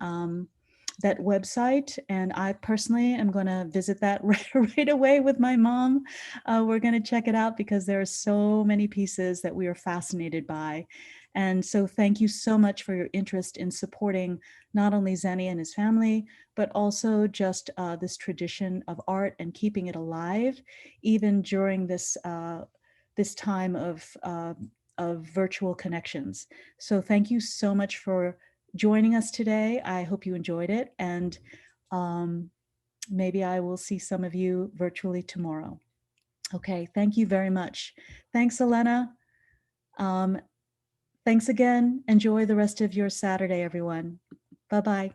Speaker 1: that website, and I personally am going to visit that right away with my mom. We're going to check it out because there are so many pieces that we are fascinated by. And so thank you so much for your interest in supporting not only Zeny and his family, but also just this tradition of art and keeping it alive, even during this this time of virtual connections. So thank you so much for joining us today. I hope you enjoyed it, and maybe I will see some of you virtually tomorrow. Okay, thank you very much. Thanks, Elena. Thanks again. Enjoy the rest of your Saturday, everyone. Bye-bye.